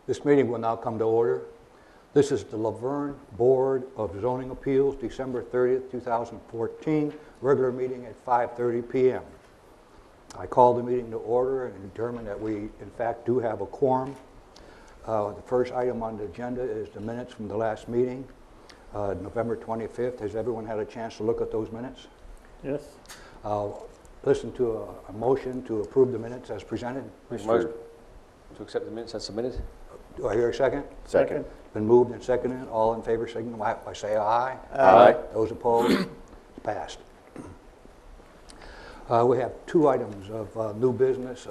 This meeting will now come to order. This is the Vergne Board of Zoning Appeals, December 30th, 2014, regular meeting at 5:30 p.m. I call the meeting to order and determine that we, in fact, do have a quorum. The first item on the agenda is the minutes from the last meeting, November 25th. Has everyone had a chance to look at those minutes? Yes. Listen to a motion to approve the minutes as presented. Motion to accept the minutes as submitted. Do I hear a second? Second. Been moved and seconded. All in favor, signify by say aye. Aye. Those opposed? It's passed. We have two items of new business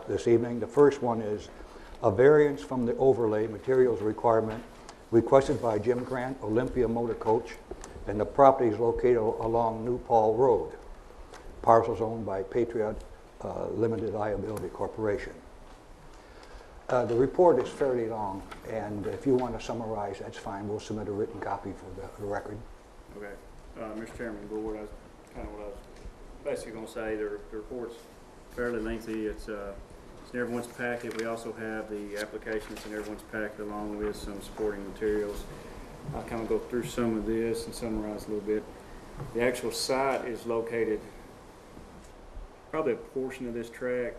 this evening. The first one is a variance from the overlay materials requirement requested by Jim Grant, Olympia Motor Coach, and the property is located along New Paul Road. Parcels owned by Patriot Limited Liability Corporation. The report is fairly long, and if you want to summarize, that's fine. We'll submit a written copy for the record. Okay. Mr. Chairman, Board, that's kind of what I was basically going to say. The report's fairly lengthy. It's in everyone's packet. We also have the application that's in everyone's packet along with some supporting materials. I'll kind of go through some of this and summarize a little bit. The actual site is located probably a portion of this tract.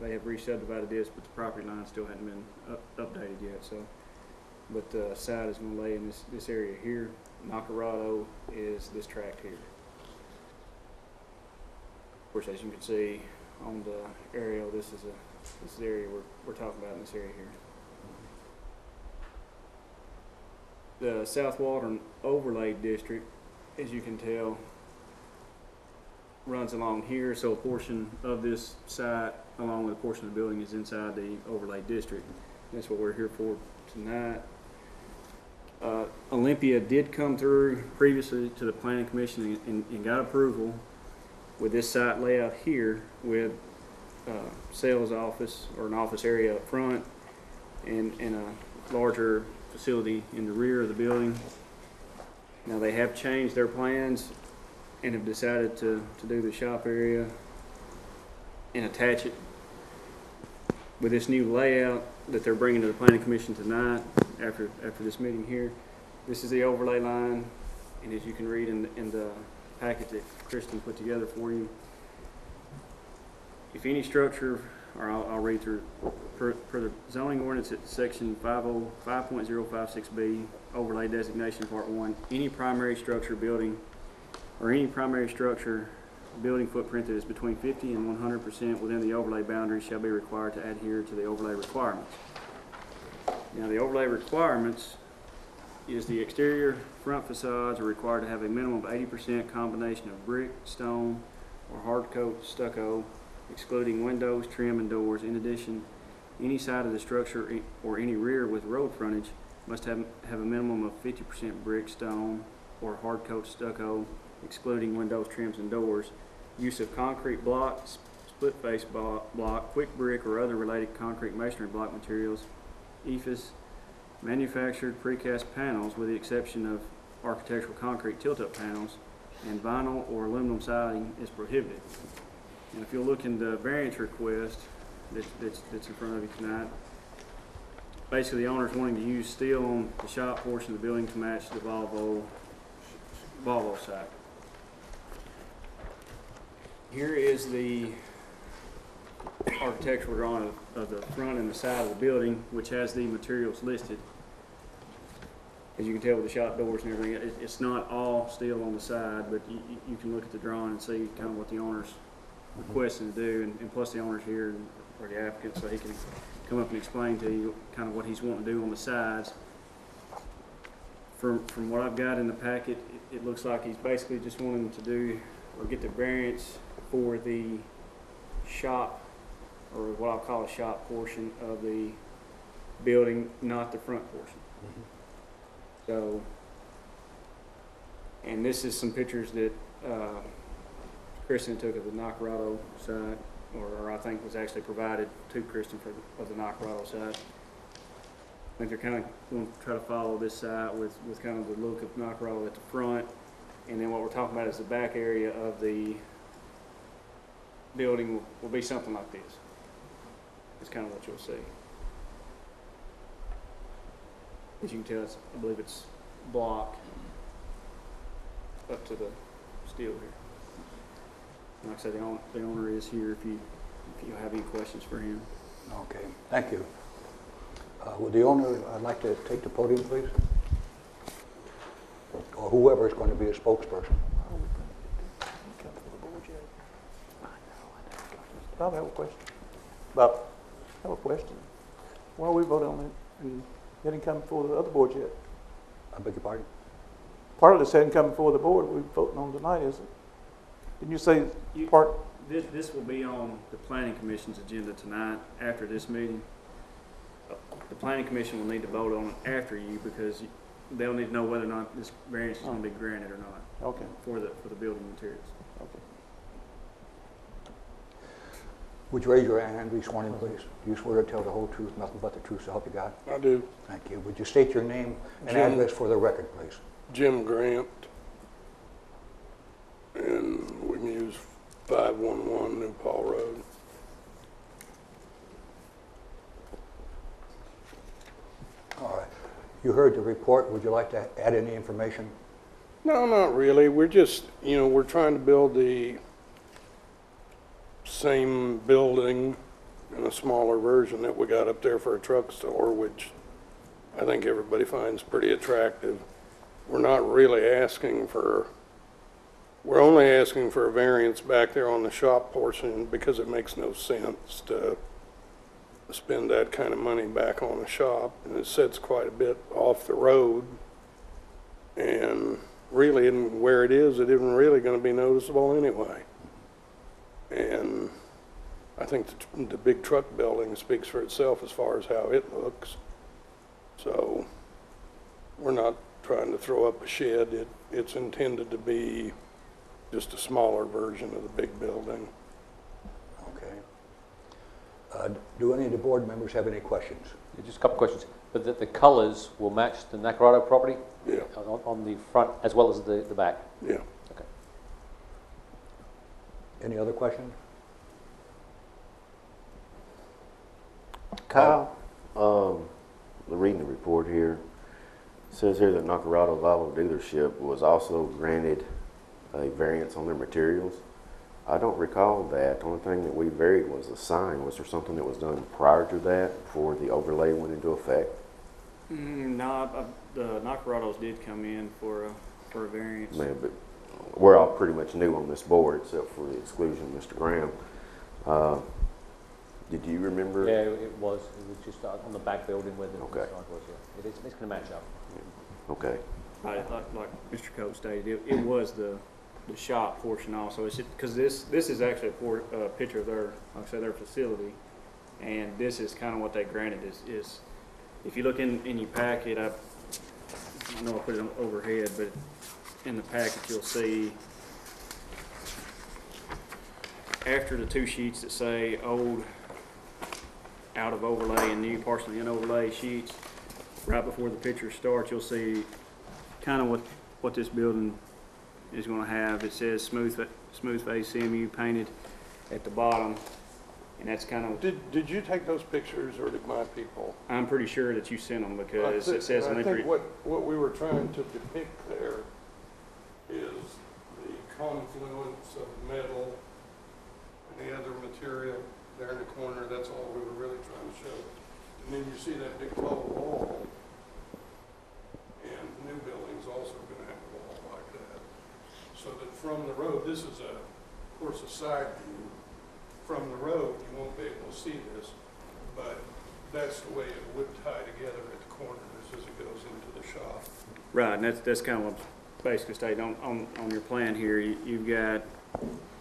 They have re-subdivided this, but the property line still hadn't been updated yet. So, but the site is going to lay in this area here. Nacarado is this tract here. Of course, as you can see on the aerial, this is the area we're talking about in this area here. The South Waldron Overlay District, as you can tell, runs along here, so a portion of this site along with a portion of the building is inside the overlay district. That's what we're here for tonight. Olympia did come through previously to the Planning Commission and got approval with this site layout here with sales office or an office area up front and a larger facility in the rear of the building. Now they have changed their plans and have decided to do the shop area and attach it with this new layout that they're bringing to the Planning Commission tonight after this meeting here. This is the overlay line, and as you can read in the packet that Kristen put together for you, if any structure, or I'll read through, per the zoning ordinance at section 5.056B, overlay designation part 1, any primary structure building or any primary structure building footprint that is between 50 and 100% within the overlay boundaries shall be required to adhere to the overlay requirements. Now the overlay requirements is the exterior front facades are required to have a minimum of 80% combination of brick, stone, or hard coat stucco, excluding windows, trim, and doors. In addition, any side of the structure or any rear with road frontage must have a minimum of 50% brick, stone, or hard coat stucco, excluding windows, trims, and doors. Use of concrete block, split face block, quick brick, or other related concrete masonry block materials. EIFS manufactured precast panels with the exception of architectural concrete tilt-up panels, and vinyl or aluminum siding is prohibited. And if you'll look in the variance request that's in front of you tonight, basically the owner's wanting to use steel on the shop portion of the building to match the Volvo site. Here is the architectural drawing of the front and the side of the building, which has the materials listed. As you can tell with the shop doors and everything, it's not all steel on the side, but you can look at the drawing and see kind of what the owner's requesting to do, and plus the owner's here, or the applicant, so he can come up and explain to you kind of what he's wanting to do on the sides. From what I've got in the packet, it looks like he's basically just wanting to do or get the variance for the shop, or what I'll call a shop portion of the building, not the front portion. Mm-hmm. So, and this is some pictures that Kristen took of the Nacarado site, or I think was actually provided to Kristen of the Nacarado site. I think they're kind of going to try to follow this site with kind of the look of Nacarado at the front, and then what we're talking about is the back area of the building will be something like this. It's kind of what you'll see. As you can tell, I believe it's block up to the steel here. And like I said, the owner is here if you have any questions for him. Okay, thank you. Would the owner like to take the podium, please? Or whoever is going to be a spokesperson. Bob, I have a question. Bob, I have a question. Why are we voting on it and it hadn't come before the other board yet? I beg your pardon? Part of this hadn't come before the board we're voting on tonight, is it? Didn't you say part? This will be on the planning commission's agenda tonight after this meeting. The planning commission will need to vote on it after you because they'll need to know whether or not this variance is going to be granted or not. Okay. For the building materials. Okay. Would you raise your hand and be sworn in, please? Do you swear to tell the whole truth, nothing but the truth, so help you God? I do. Thank you. Would you state your name and Jim. address for the record, please? Jim Grant. And we can use 511 New Paul Road. All right. You heard the report. Would you like to add any information? No, not really. We're just, we're trying to build the same building in a smaller version that we got up there for a truck store, which I think everybody finds pretty attractive. We're not really asking for, we're only asking for a variance back there on the shop portion because it makes no sense to spend that kind of money back on the shop. And it sits quite a bit off the road. And really, where it isn't really going to be noticeable anyway. And I think the big truck building speaks for itself as far as how it looks. So we're not trying to throw up a shed. It's intended to be just a smaller version of the big building. Okay. Do any of the board members have any questions? Yeah, just a couple of questions. But the colors will match the Nacarado property? Yeah. On the front as well as the back? Yeah. Okay. Any other questions? Kyle, reading the report here, it says here that Nacarado Volvo dealership was also granted a variance on their materials. I don't recall that. The only thing that we varied was the sign. Was there something that was done prior to that before the overlay went into effect? No, the Nacarados did come in for a variance. Man, but we're all pretty much new on this board except for the exclusion of Mr. Graham. Did you remember? Yeah, it was. It was just on the back building where the Okay. sign was. Yeah. It's going to match up. Okay. Right, like Mr. Coates stated, it was the shop portion also. It's because this is actually a picture of their, like I said, their facility, and this is kind of what they granted is if you look in your packet, I know I put it on overhead, but in the packet you'll see after the two sheets that say old out of overlay and new partially in overlay sheets, right before the picture starts, you'll see kind of what this building is going to have. It says smooth face CMU painted at the bottom, and that's kind of. Did you take those pictures or did my people? I'm pretty sure that you sent them because it says. I think what we were trying to depict there is the confluence of metal and the other material there in the corner. That's all we were really trying to show. And then you see that big tall wall, and new buildings also going to have a wall like that. So that from the road, this is of course a side view. From the road, you won't be able to see this, but that's the way it would tie together at the corners as it goes into the shop. Right, and that's kind of what's basically stated on your plan here. You've got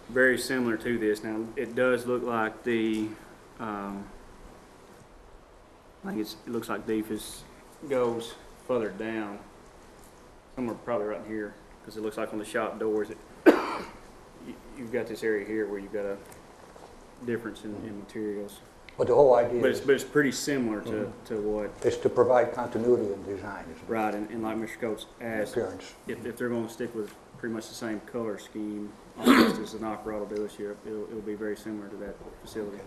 very similar to this. Now, it does look like the, I think it looks like Deepest goes further down, somewhere probably right here, because it looks like on the shop doors, you've got this area here where you've got a difference in materials. But the whole idea But is it's pretty similar to what, is to provide continuity in design, isn't it? right, and like Mr. Coates asked, Appearance. if they're going to stick with pretty much the same color scheme almost as the Nacarado dealership, it'll be very similar to that facility.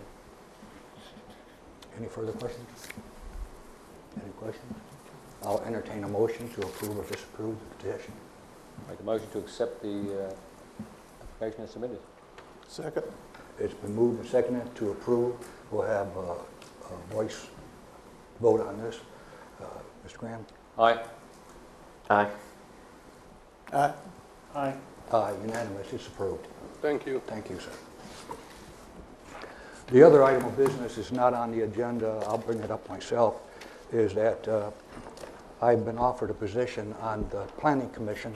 Any further questions? Any questions? I'll entertain a motion to approve or disapprove the petition. Make a motion to accept the application as submitted. Second. It's been moved and seconded to approve. We'll have a voice vote on this. Mr. Graham? Aye. Aye. Aye. Aye. Aye, unanimous, it's approved. Thank you. Thank you, sir. The other item of business is not on the agenda, I'll bring it up myself, is that I've been offered a position on the Planning Commission,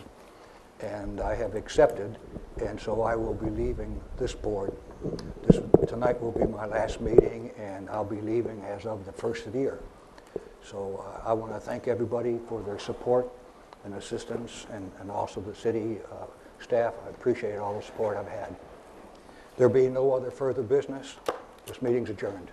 and I have accepted, and so I will be leaving this board. Tonight will be my last meeting, and I'll be leaving as of the first of the year. So I want to thank everybody for their support and assistance, and also the city staff. I appreciate all the support I've had. There being no other further business, this meeting's adjourned.